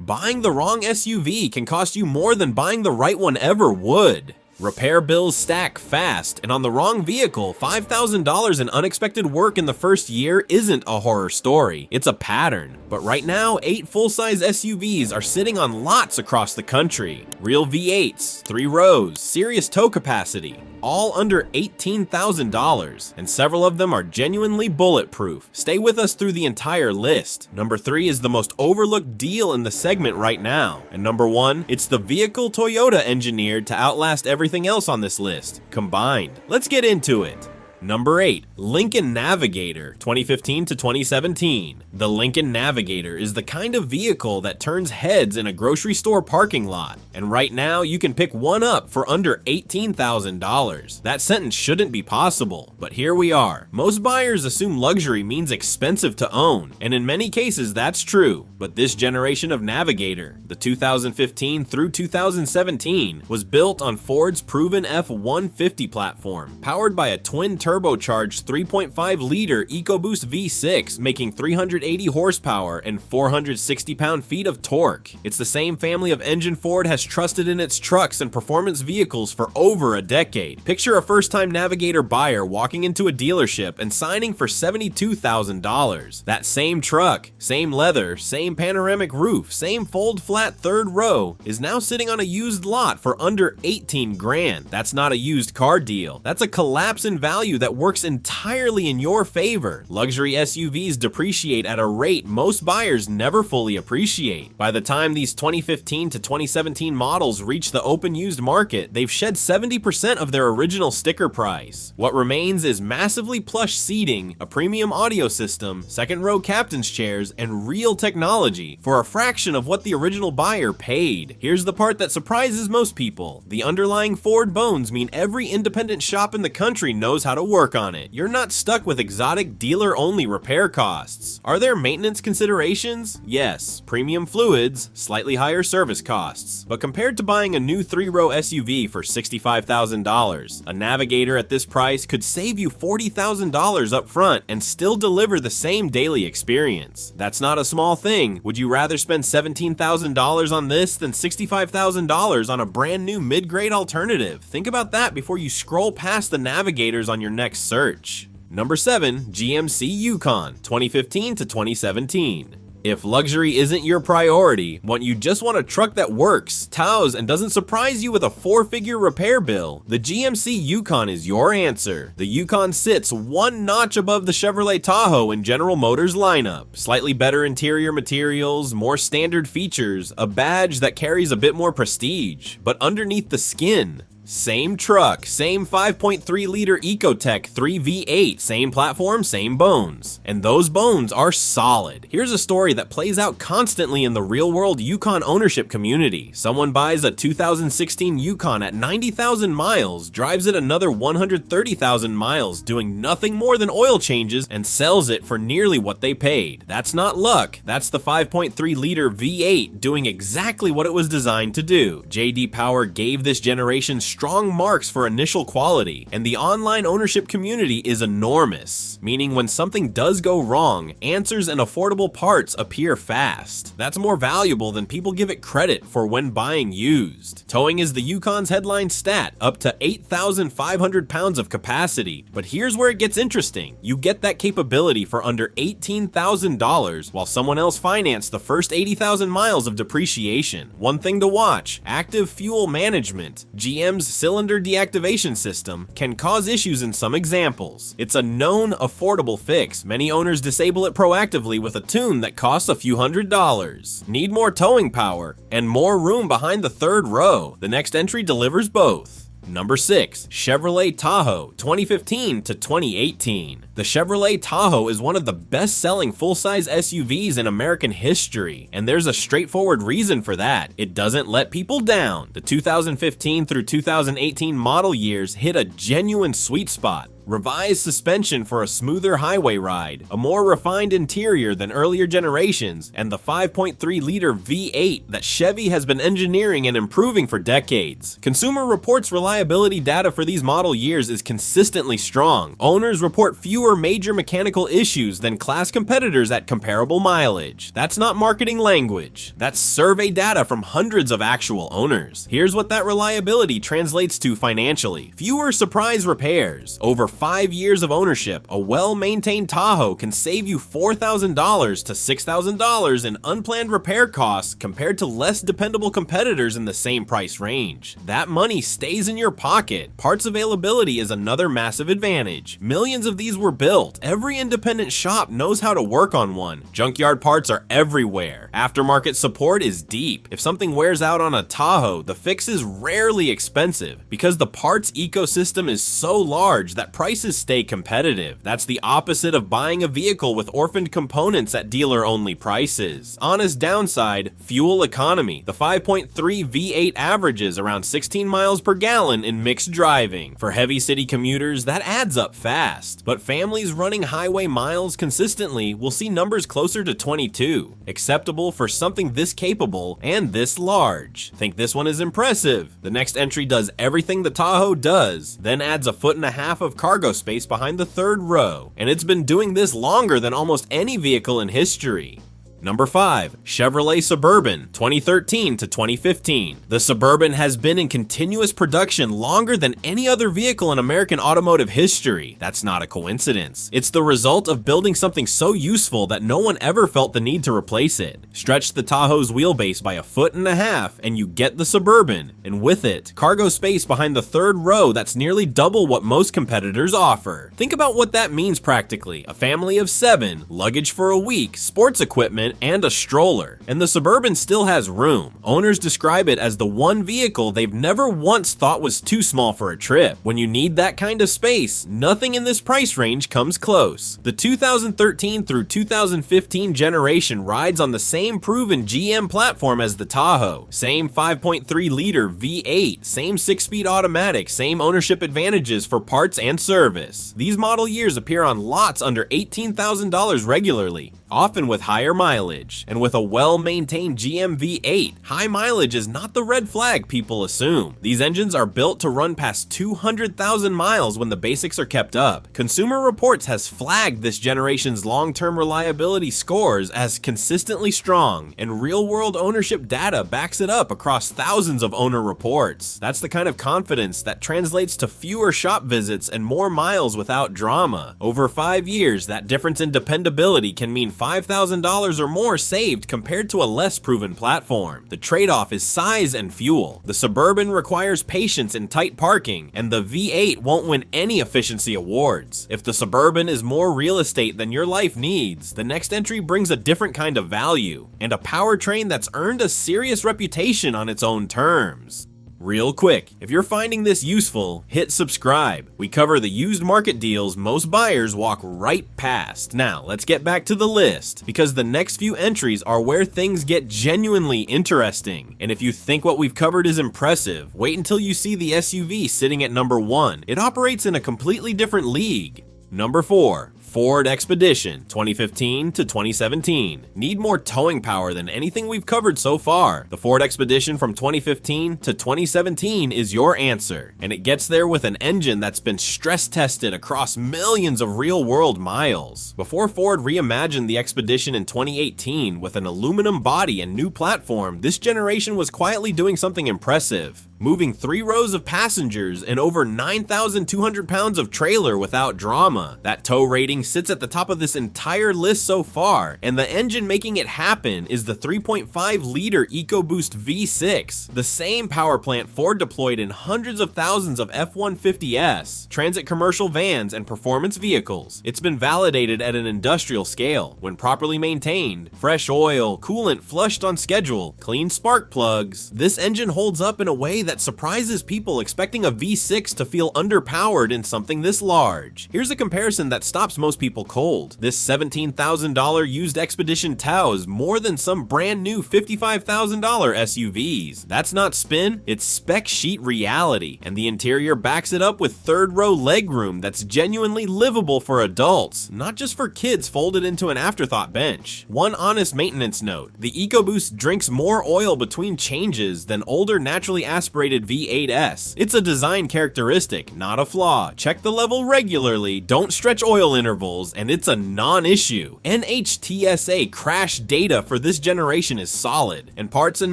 Buying the wrong SUV can cost you more than buying the right one ever would. Repair bills stack fast, and on the wrong vehicle, $5,000 in unexpected work in the first year isn't a horror story, it's a pattern. But right now, 8 full-size SUVs are sitting on lots across the country. Real V8s, 3 rows, serious tow capacity, all under $18,000, and several of them are genuinely bulletproof. Stay with us through the entire list. Number 3 is the most overlooked deal in the segment right now. And number 1, it's the vehicle Toyota engineered to outlast everything else on this list, combined. Let's get into it. Number 8, Lincoln Navigator, 2015 to 2017. The Lincoln Navigator is the kind of vehicle that turns heads in a grocery store parking lot, and right now you can pick one up for under $18,000. That sentence shouldn't be possible, but here we are. Most buyers assume luxury means expensive to own, and in many cases that's true, but this generation of Navigator, the 2015 through 2017, was built on Ford's proven F-150 platform, powered by a twin turbocharged 3.5-liter EcoBoost V6, making 380 horsepower and 460 pound-feet of torque. It's the same family of engine Ford has trusted in its trucks and performance vehicles for over a decade. Picture a first-time Navigator buyer walking into a dealership and signing for $72,000. That same truck, same leather, same panoramic roof, same fold-flat third row is now sitting on a used lot for under 18 grand. That's not a used car deal. That's a collapse in value that works entirely in your favor. Luxury SUVs depreciate at a rate most buyers never fully appreciate. By the time these 2015 to 2017 models reach the open used market, they've shed 70% of their original sticker price. What remains is massively plush seating, a premium audio system, second row captain's chairs, and real technology for a fraction of what the original buyer paid. Here's the part that surprises most people. The underlying Ford bones mean every independent shop in the country knows how to work on it. You're not stuck with exotic dealer-only repair costs. Are there maintenance considerations? Yes. Premium fluids, slightly higher service costs. But compared to buying a new 3-row SUV for $65,000, a Navigator at this price could save you $40,000 up front and still deliver the same daily experience. That's not a small thing. Would you rather spend $17,000 on this than $65,000 on a brand new mid-grade alternative? Think about that before you scroll past the Navigators on your next search. Number 7, GMC Yukon, 2015 to 2017. If luxury isn't your priority, you just want a truck that works, tows, and doesn't surprise you with a 4-figure repair bill, the GMC Yukon is your answer. The Yukon sits one notch above the Chevrolet Tahoe in General Motors' lineup. Slightly better interior materials, more standard features, a badge that carries a bit more prestige. But underneath the skin, same truck, same 5.3-liter Ecotec 3 V8, same platform, same bones. And those bones are solid. Here's a story that plays out constantly in the real-world Yukon ownership community. Someone buys a 2016 Yukon at 90,000 miles, drives it another 130,000 miles, doing nothing more than oil changes, and sells it for nearly what they paid. That's not luck. That's the 5.3-liter V8 doing exactly what it was designed to do. J.D. Power gave this generation strong marks for initial quality, and the online ownership community is enormous, meaning when something does go wrong, answers and affordable parts appear fast. That's more valuable than people give it credit for when buying used. Towing is the Yukon's headline stat, up to 8,500 pounds of capacity, but here's where it gets interesting. You get that capability for under $18,000 while someone else financed the first 80,000 miles of depreciation. One thing to watch, active fuel management. GM's cylinder deactivation system can cause issues in some examples. It's a known affordable fix. Many owners disable it proactively with a tune that costs a few $100s. Need more towing power and more room behind the third row. The next entry delivers both. Number 6, Chevrolet Tahoe, 2015 to 2018. The Chevrolet Tahoe is one of the best-selling full-size SUVs in American history, and there's a straightforward reason for that. It doesn't let people down. The 2015 through 2018 model years hit a genuine sweet spot. Revised suspension for a smoother highway ride, a more refined interior than earlier generations, and the 5.3-liter V8 that Chevy has been engineering and improving for decades. Consumer Reports reliability data for these model years is consistently strong. Owners report fewer major mechanical issues than class competitors at comparable mileage. That's not marketing language. That's survey data from hundreds of actual owners. Here's what that reliability translates to financially. Fewer surprise repairs. Over 5 years of ownership, a well-maintained Tahoe can save you $4,000 to $6,000 in unplanned repair costs compared to less dependable competitors in the same price range. That money stays in your pocket. Parts availability is another massive advantage. Millions of these were built. Every independent shop knows how to work on one. Junkyard parts are everywhere. Aftermarket support is deep. If something wears out on a Tahoe, the fix is rarely expensive because the parts ecosystem is so large that prices stay competitive. That's the opposite of buying a vehicle with orphaned components at dealer-only prices. Honest downside, fuel economy. The 5.3 V8 averages around 16 miles per gallon in mixed driving. For heavy city commuters, that adds up fast. But families running highway miles consistently will see numbers closer to 22. Acceptable for something this capable and this large. Think this one is impressive? The next entry does everything the Tahoe does, then adds 1.5 feet of cargo space behind the third row. And it's been doing this longer than almost any vehicle in history. Number 5. Chevrolet Suburban, 2013 to 2015. The Suburban has been in continuous production longer than any other vehicle in American automotive history. That's not a coincidence. It's the result of building something so useful that no one ever felt the need to replace it. Stretch the Tahoe's wheelbase by 1.5 feet and you get the Suburban, and with it, cargo space behind the third row that's nearly double what most competitors offer. Think about what that means practically. A family of 7, luggage for a week, sports equipment, and a stroller. And the Suburban still has room. Owners describe it as the one vehicle they've never once thought was too small for a trip. When you need that kind of space, nothing in this price range comes close. The 2013 through 2015 generation rides on the same proven GM platform as the Tahoe. Same 5.3-liter V8, same 6-speed automatic, same ownership advantages for parts and service. These model years appear on lots under $18,000 regularly, often with higher mileage. And with a well-maintained GM V8, high mileage is not the red flag people assume. These engines are built to run past 200,000 miles when the basics are kept up. Consumer Reports has flagged this generation's long-term reliability scores as consistently strong, and real-world ownership data backs it up across thousands of owner reports. That's the kind of confidence that translates to fewer shop visits and more miles without drama. Over 5 years, that difference in dependability can mean $5,000 or more saved compared to a less proven platform. The trade-off is size and fuel. The Suburban requires patience in tight parking, and the V8 won't win any efficiency awards. If the Suburban is more real estate than your life needs, the next entry brings a different kind of value, and a powertrain that's earned a serious reputation on its own terms. Real quick, if you're finding this useful, hit subscribe. We cover the used market deals most buyers walk right past. Now, let's get back to the list, because the next few entries are where things get genuinely interesting. And if you think what we've covered is impressive, wait until you see the SUV sitting at number 1. It operates in a completely different league. Number 4. Ford Expedition, 2015 to 2017. Need more towing power than anything we've covered so far? The Ford Expedition from 2015 to 2017 is your answer, and it gets there with an engine that's been stress tested across millions of real-world miles. Before Ford reimagined the Expedition in 2018 with an aluminum body and new platform, this generation was quietly doing something impressive, moving 3 rows of passengers and over 9,200 pounds of trailer without drama. That tow rating sits at the top of this entire list so far, and the engine making it happen is the 3.5-liter EcoBoost V6, the same power plant Ford deployed in hundreds of thousands of F-150S, transit commercial vans, and performance vehicles. It's been validated at an industrial scale. When properly maintained, fresh oil, coolant flushed on schedule, clean spark plugs, this engine holds up in a way that surprises people expecting a V6 to feel underpowered in something this large. Here's a comparison that stops most people cold. This $17,000 used Expedition Tahoe is more than some brand new $55,000 SUVs. That's not spin, it's spec sheet reality, and the interior backs it up with third-row legroom that's genuinely livable for adults, not just for kids folded into an afterthought bench. One honest maintenance note: the EcoBoost drinks more oil between changes than older naturally aspirated V8s. It's a design characteristic, not a flaw. Check the level regularly, don't stretch oil intervals, and it's a non-issue. NHTSA crash data for this generation is solid, and parts and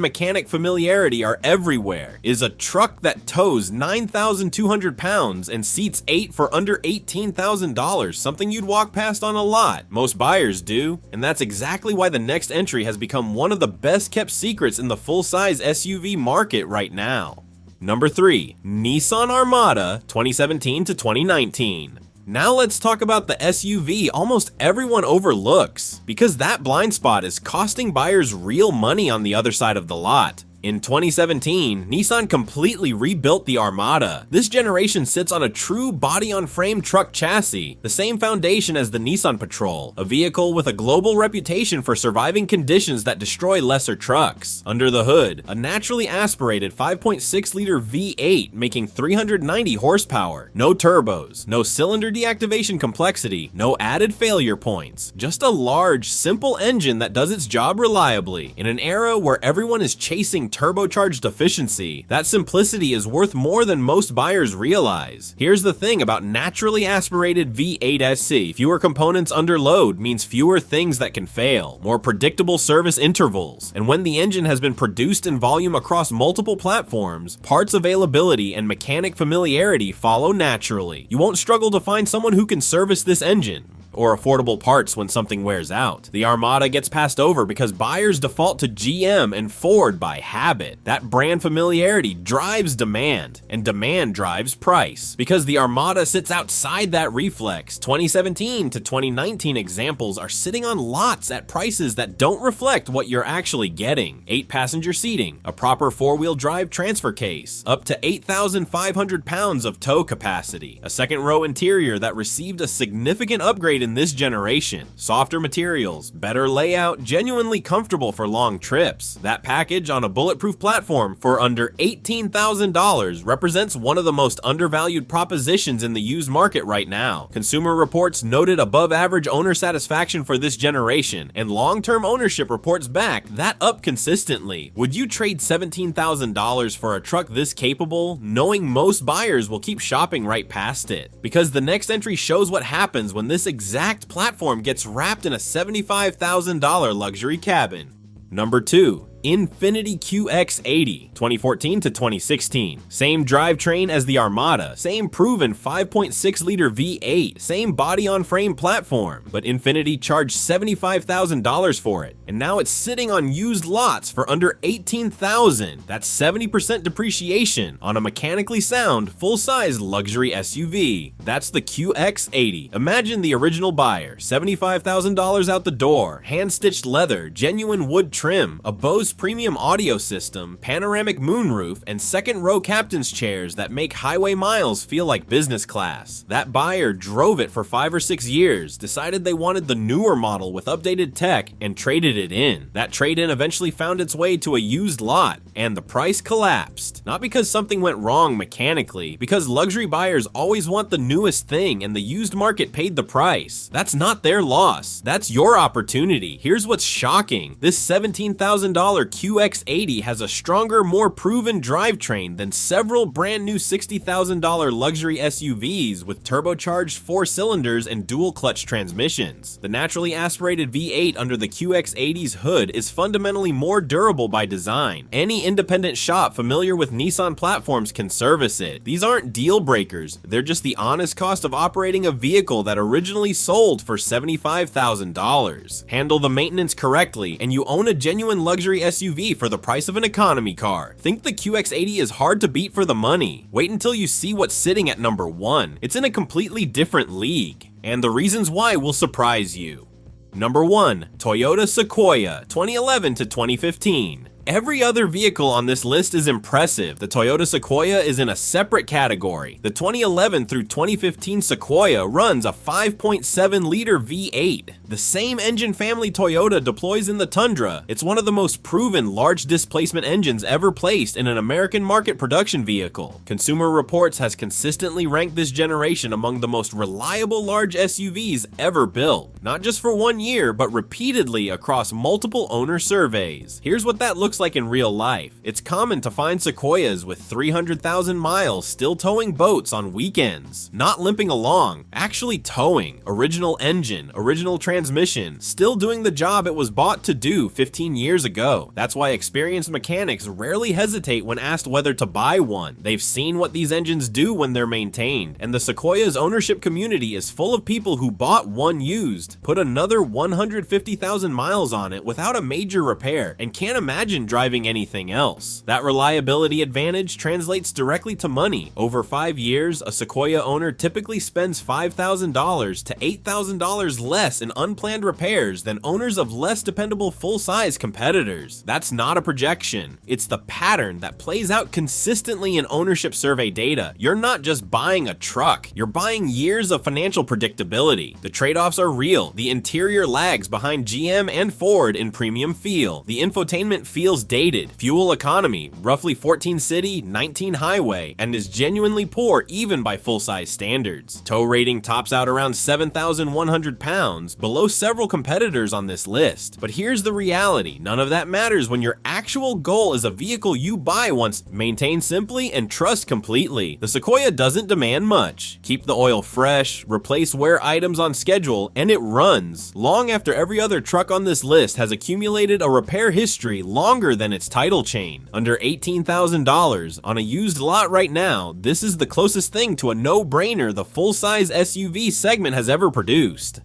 mechanic familiarity are everywhere. Is a truck that tows 9,200 pounds and seats 8 for under $18,000 something you'd walk past on a lot? Most buyers do, and that's exactly why the next entry has become one of the best kept secrets in the full-size SUV market right now. Number 3. Nissan Armada 2017 to 2019. Now let's talk about the SUV almost everyone overlooks, because that blind spot is costing buyers real money on the other side of the lot. In 2017, Nissan completely rebuilt the Armada. This generation sits on a true body-on-frame truck chassis, the same foundation as the Nissan Patrol, a vehicle with a global reputation for surviving conditions that destroy lesser trucks. Under the hood, a naturally aspirated 5.6-liter V8 making 390 horsepower, no turbos, no cylinder deactivation complexity, no added failure points, just a large, simple engine that does its job reliably. In an era where everyone is chasing turbocharged efficiency, that simplicity is worth more than most buyers realize. Here's the thing about naturally aspirated V8 SC: fewer components under load means fewer things that can fail, more predictable service intervals, and when the engine has been produced in volume across multiple platforms, parts availability and mechanic familiarity follow naturally. You won't struggle to find someone who can service this engine, or affordable parts when something wears out. The Armada gets passed over because buyers default to GM and Ford by habit. That brand familiarity drives demand, and demand drives price. Because the Armada sits outside that reflex, 2017 to 2019 examples are sitting on lots at prices that don't reflect what you're actually getting. 8-passenger seating, a proper 4-wheel drive transfer case, up to 8,500 pounds of tow capacity, a second-row interior that received a significant upgrade in this generation, softer materials, better layout, genuinely comfortable for long trips. That package on a bulletproof platform for under $18,000 represents one of the most undervalued propositions in the used market right now. Consumer Reports noted above average owner satisfaction for this generation, and long-term ownership reports back that up consistently. Would you trade $17,000 for a truck this capable, knowing most buyers will keep shopping right past it? Because the next entry shows what happens when this exact platform gets wrapped in a $75,000 luxury cabin. Number 2. Infiniti QX80 2014 to 2016. Same drivetrain as the Armada, same proven 5.6-liter V8, same body-on-frame platform, but Infiniti charged $75,000 for it, and now it's sitting on used lots for under $18,000. That's 70% depreciation on a mechanically sound, full-size luxury SUV. That's the QX80. Imagine the original buyer, $75,000 out the door, hand-stitched leather, genuine wood trim, a Bose premium audio system, panoramic moonroof, and second-row captain's chairs that make highway miles feel like business class. That buyer drove it for 5 or 6 years, decided they wanted the newer model with updated tech, and traded it in. That trade-in eventually found its way to a used lot, and the price collapsed. Not because something went wrong mechanically, because luxury buyers always want the newest thing, and the used market paid the price. That's not their loss. That's your opportunity. Here's what's shocking. This $17,000 QX80 has a stronger, more proven drivetrain than several brand new $60,000 luxury SUVs with turbocharged 4 cylinders and dual clutch transmissions. The naturally aspirated V8 under the QX80's hood is fundamentally more durable by design. Any independent shop familiar with Nissan platforms can service it. These aren't deal breakers, they're just the honest cost of operating a vehicle that originally sold for $75,000. Handle the maintenance correctly, and you own a genuine luxury SUV for the price of an economy car. Think the QX80 is hard to beat for the money? Wait until you see what's sitting at number 1. It's in a completely different league, and the reasons why will surprise you. Number 1. Toyota Sequoia 2011 to 2015. Every other vehicle on this list is impressive. The Toyota Sequoia is in a separate category. The 2011 through 2015 Sequoia runs a 5.7-liter V8. The same engine family Toyota deploys in the Tundra. It's one of the most proven large displacement engines ever placed in an American market production vehicle. Consumer Reports has consistently ranked this generation among the most reliable large SUVs ever built. Not just for 1 year, but repeatedly across multiple owner surveys. Here's what that looks like in real life. It's common to find Sequoias with 300,000 miles still towing boats on weekends. Not limping along, actually towing. Original engine, original transmission, still doing the job it was bought to do 15 years ago. That's why experienced mechanics rarely hesitate when asked whether to buy one. They've seen what these engines do when they're maintained, and the Sequoia's ownership community is full of people who bought one used, put another 150,000 miles on it without a major repair, and can't imagine driving anything else. That reliability advantage translates directly to money. Over 5 years, a Sequoia owner typically spends $5,000 to $8,000 less in unplanned repairs than owners of less dependable full-size competitors. That's not a projection. It's the pattern that plays out consistently in ownership survey data. You're not just buying a truck, you're buying years of financial predictability. The trade-offs are real. The interior lags behind GM and Ford in premium feel. The infotainment feels dated. Fuel economy, roughly 14 city, 19 highway, and is genuinely poor even by full-size standards. Tow rating tops out around 7,100 pounds, below several competitors on this list. But here's the reality. None of that matters when your actual goal is a vehicle you buy once, maintain simply, and trust completely. The Sequoia doesn't demand much. Keep the oil fresh, replace wear items on schedule, and it runs. Long after every other truck on this list has accumulated a repair history longer than its title chain. Under $18,000 on a used lot right now, this is the closest thing to a no-brainer the full-size SUV segment has ever produced.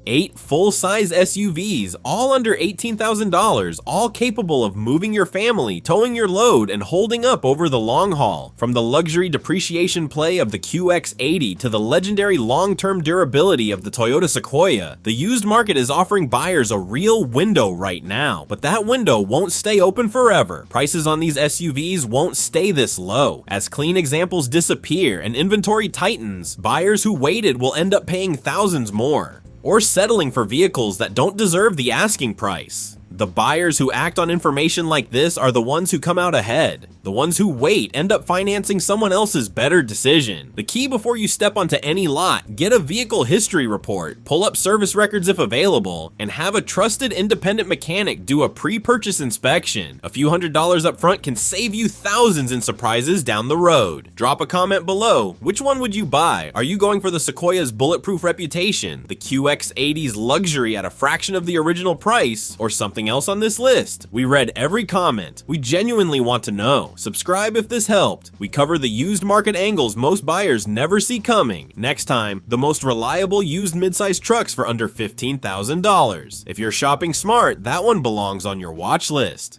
8 full-size SUVs, all under $18,000, all capable of moving your family, towing your load, and holding up over the long haul. From the luxury depreciation play of the QX80 to the legendary long-term durability of the Toyota Sequoia, the used market is offering buyers a real window right now. But that window won't stay open forever. Prices on these SUVs won't stay this low. As clean examples disappear and inventory tightens, buyers who waited will end up paying thousands more, or settling for vehicles that don't deserve the asking price. The buyers who act on information like this are the ones who come out ahead. The ones who wait end up financing someone else's better decision. The key before you step onto any lot, get a vehicle history report, pull up service records if available, and have a trusted independent mechanic do a pre-purchase inspection. A few $100s up front can save you thousands in surprises down the road. Drop a comment below. Which one would you buy? Are you going for the Sequoia's bulletproof reputation, the QX80's luxury at a fraction of the original price, or something else on this list? We read every comment. We genuinely want to know. Subscribe if this helped. We cover the used market angles most buyers never see coming. Next time, the most reliable used midsize trucks for under $15,000. If you're shopping smart, that one belongs on your watch list.